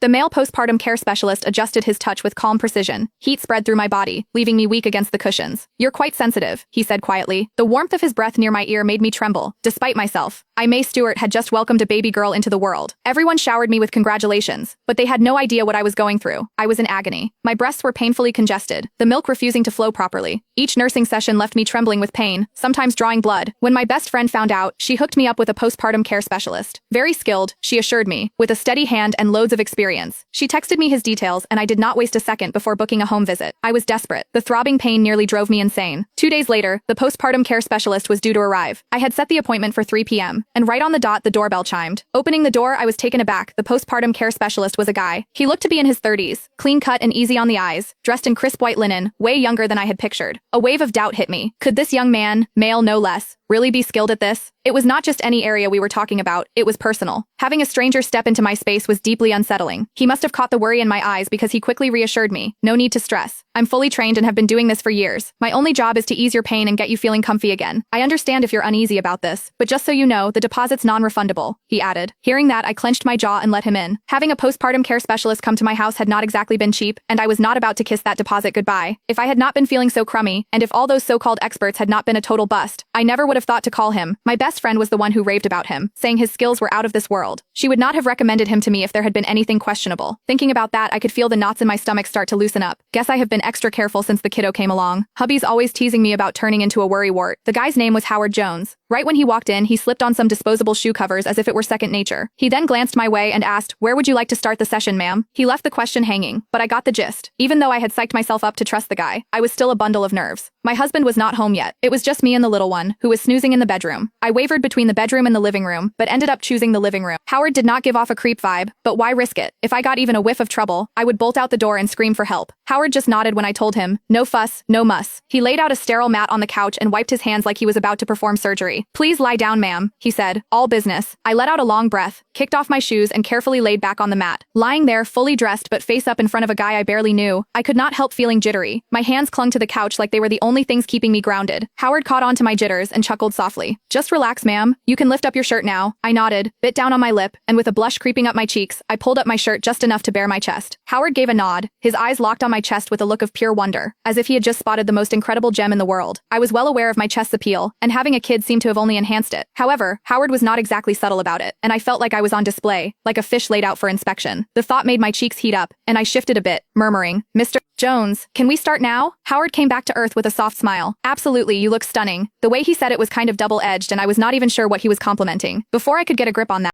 The male postpartum care specialist adjusted his touch with calm precision. Heat spread through my body, leaving me weak against the cushions. "You're quite sensitive," he said quietly. The warmth of his breath near my ear made me tremble. Despite myself, May Stewart had just welcomed a baby girl into the world. Everyone showered me with congratulations, but they had no idea what I was going through. I was in agony. My breasts were painfully congested, the milk refusing to flow properly. Each nursing session left me trembling with pain, sometimes drawing blood. When my best friend found out, she hooked me up with a postpartum care specialist. Very skilled, she assured me, with a steady hand and loads of experience. She texted me his details, and I did not waste a second before booking a home visit. I was desperate. The throbbing pain nearly drove me insane. 2 days later, the postpartum care specialist was due to arrive. I had set the appointment for 3 p.m., and right on the dot, the doorbell chimed. Opening the door, I was taken aback. The postpartum care specialist was a guy. He looked to be in his 30s, clean-cut and easy on the eyes, dressed in crisp white linen, way younger than I had pictured. A wave of doubt hit me. Could this young man, male no less, really be skilled at this? It was not just any area we were talking about, it was personal. Having a stranger step into my space was deeply unsettling. He must have caught the worry in my eyes because he quickly reassured me. No need to stress. I'm fully trained and have been doing this for years. My only job is to ease your pain and get you feeling comfy again. I understand if you're uneasy about this, but just so you know, the deposit's non-refundable, he added. Hearing that, I clenched my jaw and let him in. Having a postpartum care specialist come to my house had not exactly been cheap, and I was not about to kiss that deposit goodbye. If I had not been feeling so crummy, and if all those so-called experts had not been a total bust, I never would have thought to call him. My best friend was the one who raved about him, saying his skills were out of this world. She would not have recommended him to me if there had been anything questionable. Thinking about that, I could feel the knots in my stomach start to loosen up. Guess I have been extra careful since the kiddo came along. Hubby's always teasing me about turning into a worrywart. The guy's name was Howard Jones. Right when he walked in, he slipped on some disposable shoe covers as if it were second nature. He then glanced my way and asked, "Where would you like to start the session, ma'am?" He left the question hanging, but I got the gist. Even though I had psyched myself up to trust the guy, I was still a bundle of nerves. My husband was not home yet. It was just me and the little one, who was snoozing in the bedroom. I wavered between the bedroom and the living room, but ended up choosing the living room. Howard did not give off a creep vibe, but why risk it? If I got even a whiff of trouble, I would bolt out the door and scream for help. Howard just nodded when I told him, "No fuss, no muss." He laid out a sterile mat on the couch and wiped his hands like he was about to perform surgery. "Please lie down, ma'am," he said. "All business." I let out a long breath, kicked off my shoes, and carefully laid back on the mat. Lying there, fully dressed but face up in front of a guy I barely knew, I could not help feeling jittery. My hands clung to the couch like they were the only things keeping me grounded. Howard caught on to my jitters and chuckled softly. "Just relax, ma'am. You can lift up your shirt now." I nodded, bit down on my lip, and with a blush creeping up my cheeks, I pulled up my shirt just enough to bare my chest. Howard gave a nod, his eyes locked on my chest with a look of pure wonder, as if he had just spotted the most incredible gem in the world. I was well aware of my chest's appeal, and having a kid seemed to have only enhanced it. However, Howard was not exactly subtle about it, and I felt like I was on display, like a fish laid out for inspection. The thought made my cheeks heat up, and I shifted a bit, murmuring, "Mr. Jones, can we start now?" Howard came back to earth with a soft smile. "Absolutely, you look stunning." The way he said it was kind of double-edged, and I was not even sure what he was complimenting. Before I could get a grip on that,